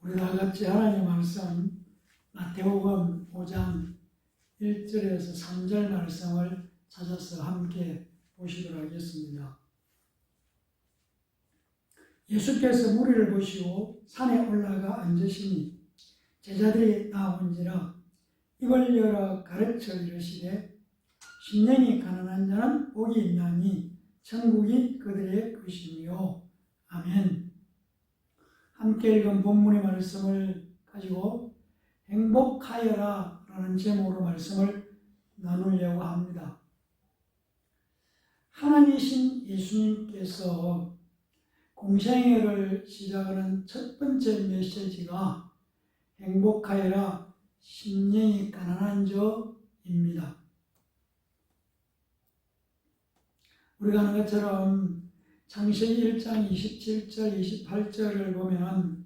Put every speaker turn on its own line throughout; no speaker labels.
우리 다 같이 하나님의 말씀 마태복음 5장 1절에서 3절 말씀을 찾아서 함께 보시도록 하겠습니다. 예수께서 무리를 보시고 산에 올라가 앉으시니 제자들이 나온지라 입을 열어 가르쳐 이르시되 심령이 가난한 자는 복이 있나니 천국이 그들의 것이며 아멘. 함께 읽은 본문의 말씀을 가지고 행복하여라 라는 제목으로 말씀을 나누려고 합니다. 하나님이신 예수님께서 공생애를 시작하는 첫 번째 메시지가 행복하여라 심령이 가난한 자입니다. 우리가 아는 것처럼 창세기 1장 27절 28절을 보면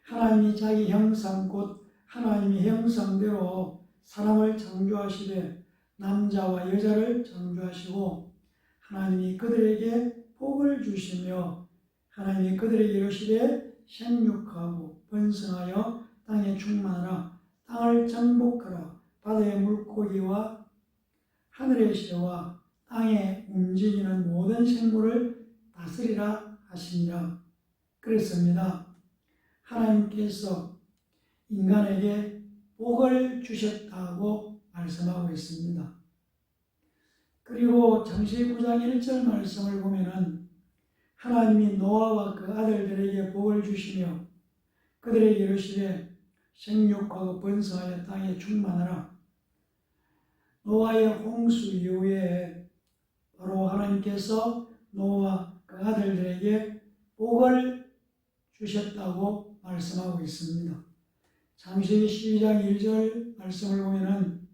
하나님이 자기 형상 곧 하나님의 형상대로 사람을 창조하시되 남자와 여자를 창조하시고 하나님이 그들에게 복을 주시며 하나님이 그들에게 이르시되 생육하고 번성하여 땅에 충만하라 땅을 정복하라 바다의 물고기와 하늘의 새와 땅에 움직이는 모든 생물을 다스리라 하시니라 그랬습니다. 하나님께서 인간에게 복을 주셨다고 말씀하고 있습니다. 그리고 창세기 9장 1절 말씀을 보면은 하나님이 노아와 그 아들들에게 복을 주시며 그들에게 이르시되 생육하고 번성하여 땅에 충만하라. 노아의 홍수 이후에 바로 하나님께서 노아와 그 아들들에게 복을 주셨다고 말씀하고 있습니다. 창세기 12장 1절 말씀을 보면은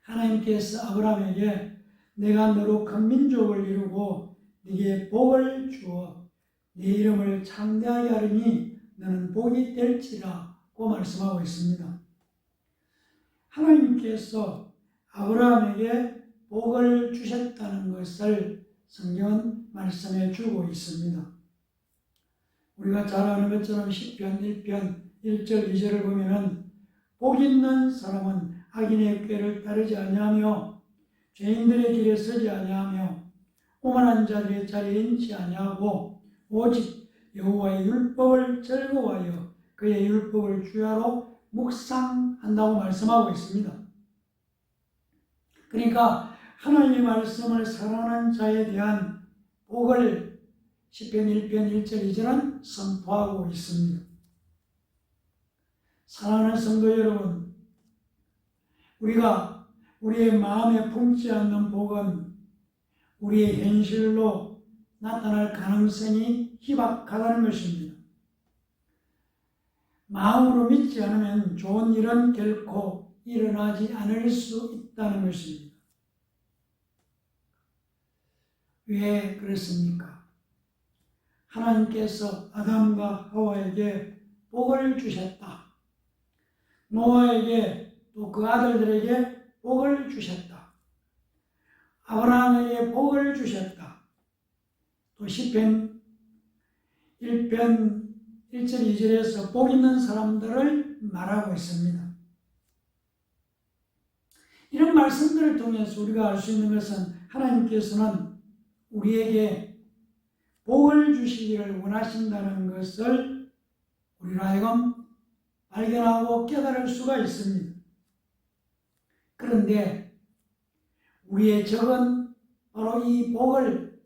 하나님께서 아브라함에게 내가 너로 큰 민족을 이루고 네게 복을 주어 네 이름을 창대하게 하리니 너는 복이 될지라고 말씀하고 있습니다. 하나님께서 아브라함에게 복을 주셨다는 것을 성경은 말씀해 주고 있습니다. 우리가 잘 아는 것처럼 시편 1편 1절 2절을 보면은 복 있는 사람은 악인의 꾀를 따르지 아니하며 죄인들의 길에 서지 아니하며 오만한 자들의 자리에 앉지 아니하고 오직 여호와의 율법을 즐거워하여 그의 율법을 주야로 묵상한다고 말씀하고 있습니다. 그러니까 하나님의 말씀을 사랑하는 자에 대한 복을 시편 1편 1절 2절은 선포하고 있습니다. 사랑하는 성도 여러분, 우리가 우리의 마음에 품지 않는 복은 우리의 현실로 나타날 가능성이 희박하다는 것입니다. 마음으로 믿지 않으면 좋은 일은 결코 일어나지 않을 수 있다는 것입니다. 왜 그렇습니까? 하나님께서 아담과 하와에게 복을 주셨다. 노아에게 또 그 아들들에게 복을 주셨다. 아브라함에게 복을 주셨다. 또 시편 1편 1절 2절에서 복 있는 사람들을 말하고 있습니다. 이런 말씀들을 통해서 우리가 알 수 있는 것은 하나님께서는 우리에게 복을 주시기를 원하신다는 것을 우리로 하여금 발견하고 깨달을 수가 있습니다. 그런데 우리의 적은 바로 이 복을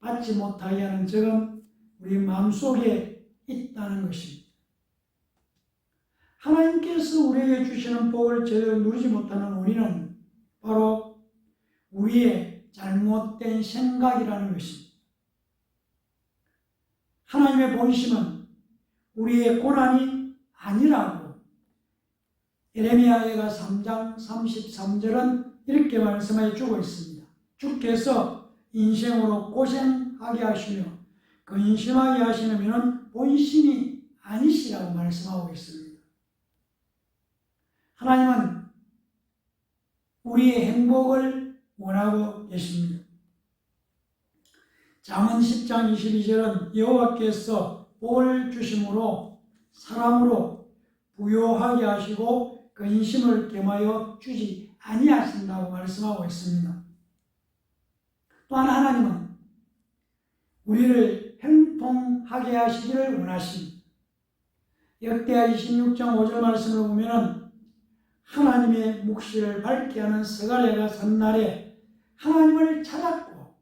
받지 못하게 하는 적은 우리 마음속에 있다는 것입니다. 하나님께서 우리에게 주시는 복을 제대로 누리지 못하는 원인은 바로 우리의 잘못된 생각이라는 것입니다. 하나님의 본심은 우리의 고난이 아니라고 예레미야가 3장 33절은 이렇게 말씀해 주고 있습니다. 주께서 인생으로 고생하게 하시며 근심하게 하시는 본심이 아니시라고 말씀하고 있습니다. 하나님은 우리의 행복을 원하고 계십니다. 잠언 10장 22절은 여호와께서 복을 주심으로 사람으로 부요하게 하시고 근심을 겸하여 주지 아니하신다고 말씀하고 있습니다. 또한 하나님은 우리를 형통하게 하시기를 원하십니다. 역대하 26장 5절 말씀을 보면 하나님의 묵시를 밝게 하는 스가랴가 산 날에 하나님을 찾았고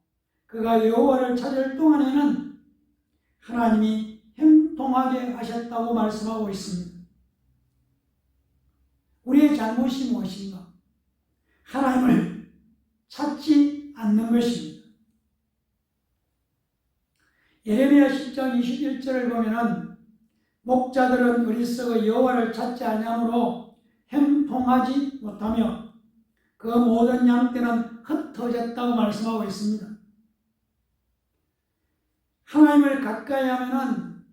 그가 여호와를 찾을 동안에는 하나님이 형통하게 하셨다고 말씀하고 있습니다. 우리의 잘못이 무엇인가? 하나님을 찾지 않는 것입니다. 예레미야 10장 21절을 보면 목자들은 어리석어 여호와를 찾지 아니하므로 형통하지 못하며 그 모든 양떼는 흩어졌다고 말씀하고 있습니다. 하나님을 가까이 하면은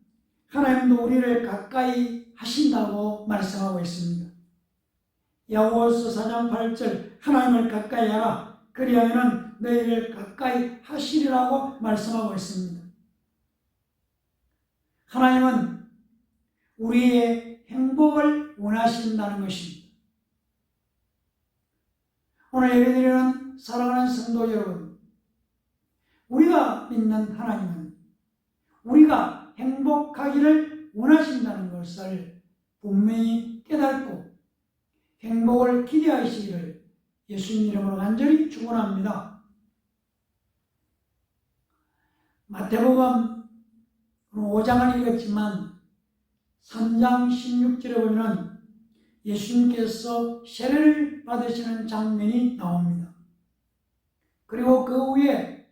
하나님도 우리를 가까이 하신다고 말씀하고 있습니다. 야고보서 4장 8절 하나님을 가까이 하라 그리하면은 너희를 가까이 하시리라고 말씀하고 있습니다. 하나님은 우리의 행복을 원하신다는 것입니다. 오늘 예배드리는 사랑하는 성도 여러분, 우리가 믿는 하나님은 우리가 행복하기를 원하신다는 것을 분명히 깨닫고 행복을 기대하시기를 예수님 이름으로 간절히 축원합니다. 마태복음 5장을 읽었지만 3장 16절에 보면 예수님께서 세례를 받으시는 장면이 나옵니다. 그리고 그 후에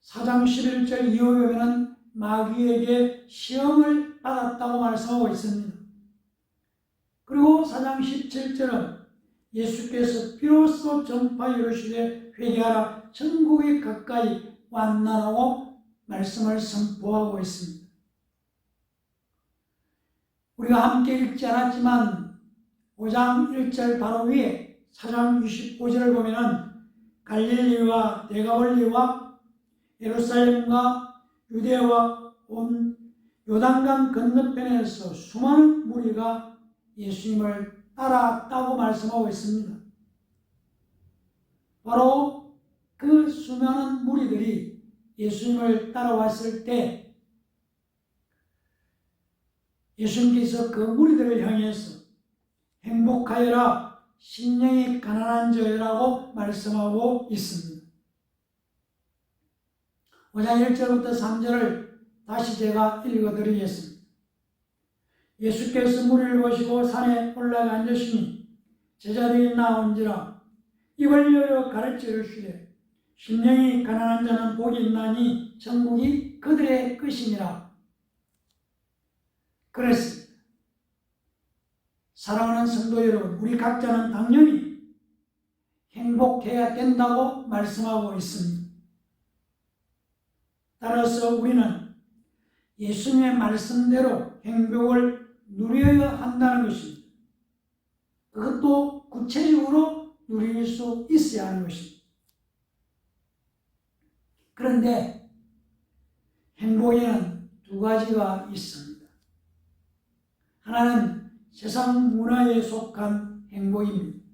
4장 11절 이후에 보면 마귀에게 시험을 받았다고 말씀하고 있습니다. 그리고 4장 17절은 예수께서 비로소 전파하여 이르시되 회개하라 천국이 가까이 왔나라고 말씀을 선포하고 있습니다. 우리가 함께 읽지 않았지만 5장 1절 바로 위에 4장 25절을 보면 갈릴리와 데가볼리와 예루살렘과 유대와 온 요단강 건너편에서 수많은 무리가 예수님을 따라왔다고 말씀하고 있습니다. 바로 그 수많은 무리들이 예수님을 따라왔을 때 예수님께서 그 무리들을 향해서 행복하여라 심령이 가난한 자여라고 말씀하고 있습니다. 5장 1절부터 3절을 다시 제가 읽어드리겠습니다. 예수께서 무리를 보시고 산에 올라가 앉으시니 제자들이 나온지라 입을 열어 가르쳐 이르시되 심령이 가난한 자는 복이 있나니 천국이 그들의 것이니라 그랬습니다. 사랑하는 성도 여러분, 우리 각자는 당연히 행복해야 된다고 말씀하고 있습니다. 따라서 우리는 예수님의 말씀대로 행복을 누려야 한다는 것입니다. 그것도 구체적으로 누릴 수 있어야 하는 것입니다. 그런데 행복에는 두 가지가 있습니다. 하나는 세상 문화에 속한 행복입니다.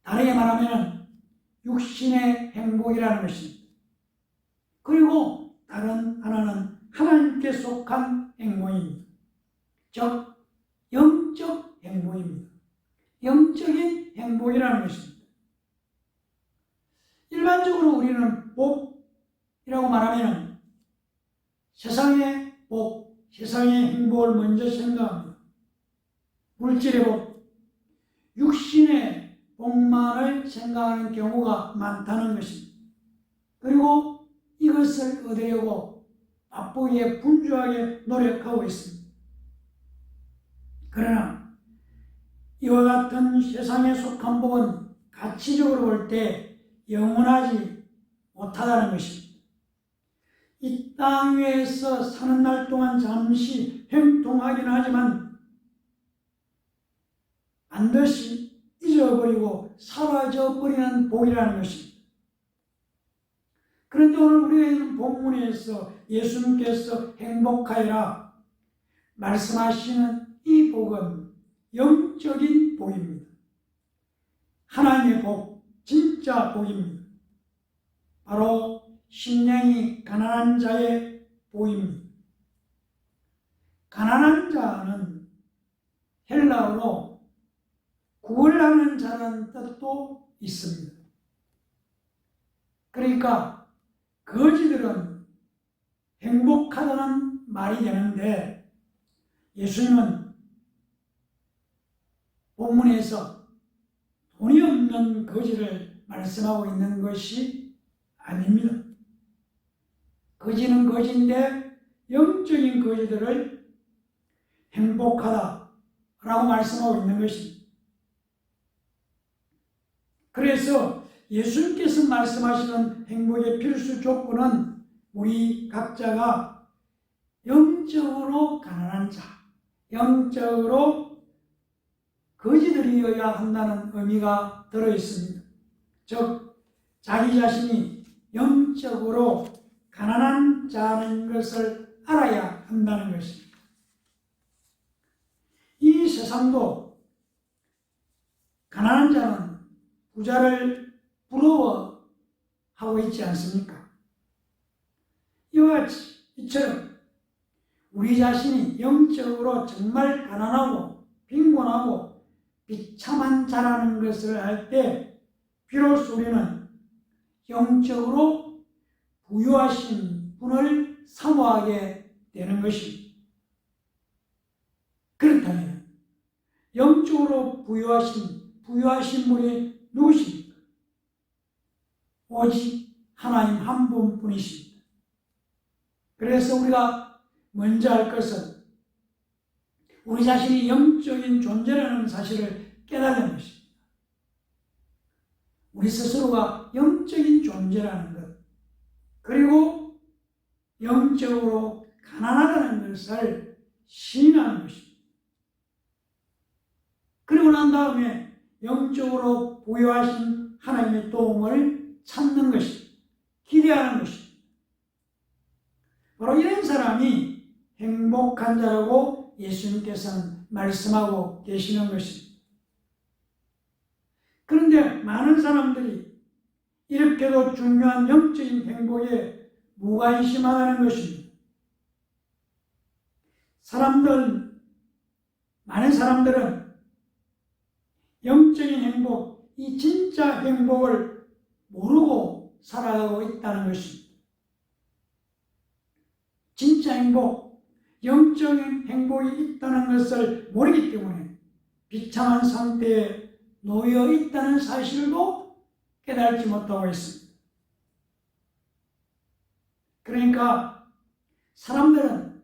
다르게 말하면 육신의 행복이라는 것입니다. 그리고 다른 하나는 하나님께 속한 행복입니다. 즉 영적 행복입니다. 영적인 행복이라는 것입니다. 일반적으로 우리는 복이라고 말하면 세상의 복, 세상의 행복을 먼저 생각합니다. 물질의 복, 육신의 복만을 생각하는 경우가 많다는 것입니다. 그리고 이것을 얻으려고 바쁘게 분주하게 노력하고 있습니다. 그러나 이와 같은 세상에 속한 복은 가치적으로 볼 때 영원하지 못하다는 것입니다. 이 땅 위에서 사는 날 동안 잠시 형통하긴 하지만 반드시 잊어버리고 사라져버리는 복이라는 것입니다. 그런데 오늘 우리가 있는 본문에서 예수님께서 행복하여라 말씀하시는 이 복은 영적인 복입니다. 하나님의 복, 진짜 복입니다. 바로 심령이 가난한 자의 복입니다. 가난한 자는 헬라어로 구걸하는 자라는 뜻도 있습니다. 그러니까 거지들은 행복하다는 말이 되는데 예수님은 본문에서 돈이 없는 거지를 말씀하고 있는 것이 아닙니다. 거지는 거지인데 영적인 거지들을 행복하다라고 말씀하고 있는 것입니다. 그래서 예수님께서 말씀하시는 행복의 필수 조건은 우리 각자가 영적으로 가난한 자, 영적으로 거지들이어야 한다는 의미가 들어있습니다. 즉 자기 자신이 영적으로 가난한 자인 것을 알아야 한다는 것입니다. 이 세상도 가난한 자는 부자를 부러워하고 있지 않습니까? 이와 같이 이처럼 우리 자신이 영적으로 정말 가난하고 빈곤하고 비참한 자라는 것을 알 때 비로소 우리는 영적으로 부유하신 분을 사모하게 되는 것입니다. 그렇다면 영적으로 부유하신 분이 누구십니까? 오직 하나님 한 분뿐이십니다. 그래서 우리가 먼저 할 것은 우리 자신이 영적인 존재라는 사실을 깨달는 것입니다. 우리 스스로가 영적인 존재라는 것, 그리고 영적으로 가난하다는 것을 시인하는 것입니다. 그리고 난 다음에 영적으로 부여하신 하나님의 도움을 찾는 것입니다. 기대하는 것입니다. 바로 이런 사람이 행복한 자라고 예수님께서는 말씀하고 계시는 것입니다. 그런데 많은 사람들이 이렇게도 중요한 영적인 행복에 무관심하다는 것입니다. 많은 사람들은 영적인 행복, 이 진짜 행복을 모르고 살아가고 있다는 것입니다. 진짜 행복, 영적인 행복이 있다는 것을 모르기 때문에 비참한 상태에 놓여 있다는 사실도 깨달지 못하고 있습니다. 그러니까 사람들은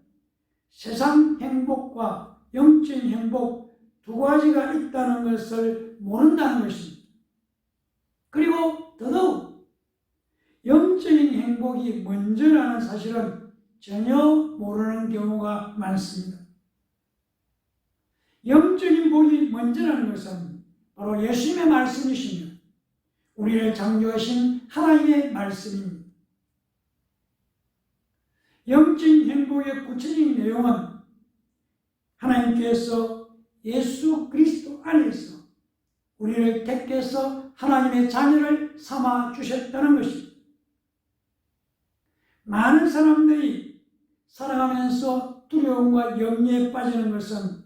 세상 행복과 영적인 행복 두 가지가 있다는 것을 모른다는 것입니다. 그리고 더더욱 영적인 행복이 먼저라는 사실은 전혀 모르는 경우가 많습니다. 영적인 복이 먼저라는 것은 바로 예수님의 말씀이시며 우리를 창조하신 하나님의 말씀입니다. 영적인 행복의 구체적인 내용은 하나님께서 예수 그리스도 안에서 우리를 택해서 하나님의 자녀를 삼아 주셨다는 것입니다. 많은 사람들이 살아가면서 두려움과 염려에 빠지는 것은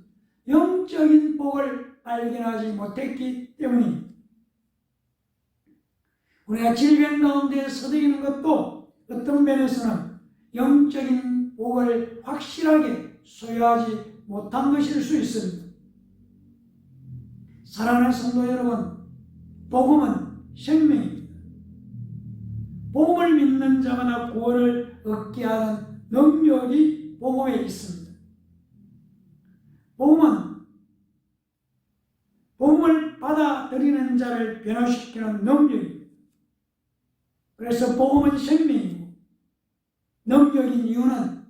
영적인 복을 발견하지 못했기 때문입니다. 우리가 질병 가운데 서대기는 것도 어떤 면에서는 영적인 복을 확실하게 소유하지 못한 것일 수 있습니다. 사랑하는 성도 여러분, 복음은 생명입니다. 복음을 믿는 자마다 구원을 얻게 하는 능력이 복음에 있습니다. 복음을 받아들이는 자를 변화시키는 능력입니다. 그래서 복음은 생명이고 능력인 이유는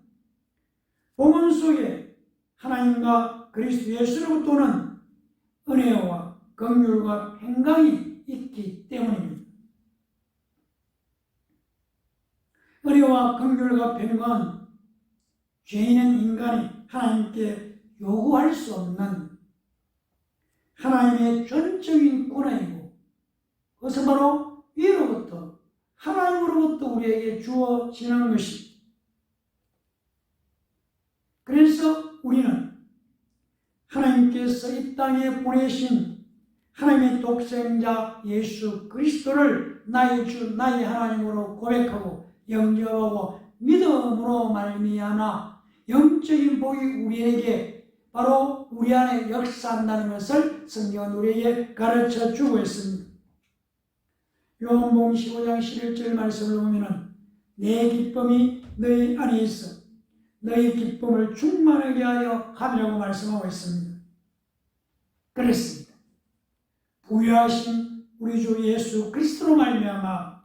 복음 속에 하나님과 그리스도 예수로부터 오는 은혜와 긍휼과 평강이 있기 때문입니다. 은혜와 긍휼과 평강, 죄인은 인간이 하나님께 요구할 수 없는 하나님의 전적인 권한이고, 그것은 바로 위로부터 하나님으로부터 우리에게 주어지는 것입니다. 그래서 우리는 하나님께서 이 땅에 보내신 하나님의 독생자 예수 그리스도를 나의 주 나의 하나님으로 고백하고 영접하고 믿음으로 말미암아 영적인 복이 우리에게 바로 우리 안에 역사한다는 것을 성경은 우리에게 가르쳐 주고 있습니다. 요한복음 15장 11절 말씀을 보면 내 기쁨이 너희 안에 있어 너희 기쁨을 충만하게 하여 하리라고 말씀하고 있습니다. 그렇습니다. 부유하신 우리 주 예수 그리스도로 말미암아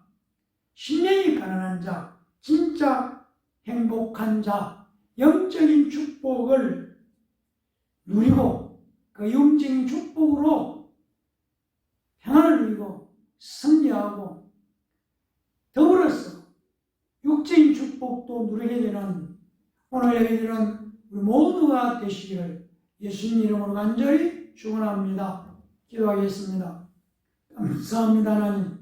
심령이 가난한 자, 진짜 행복한 자, 영적인 축복을 누리고 그 영적인 축복으로 평안을 누리고 승리하고 더불어서 육적인 축복도 누리게 되는 오늘 예배드리는 우리 모두가 되시기를 예수님 이름으로 간절히 축원합니다. 기도하겠습니다. 감사합니다. 하나님,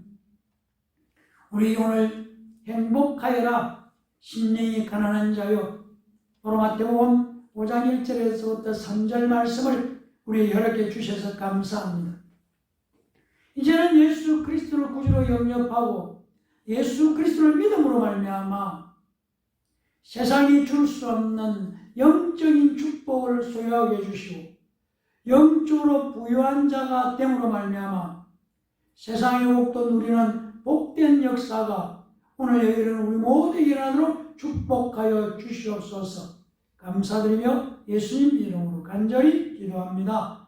우리 오늘 행복하여라 심령이 가난한 자요, 바로 마태복음 5장 1절에서부터 3절 말씀을 우리 여러 개 주셔서 감사합니다. 이제는 예수 그리스도를 구주로 영접하고 예수 그리스도를 믿음으로 말미암아 세상이 줄 수 없는 영적인 축복을 소유하게 해주시고 영적으로 부유한 자가 됨으로 말미암아 세상의 복도 누리는 복된 역사가 오늘 여기는 우리 모두에게 일어나도록 축복하여 주시옵소서. 감사드리며 예수님 이름으로 간절히 기도합니다.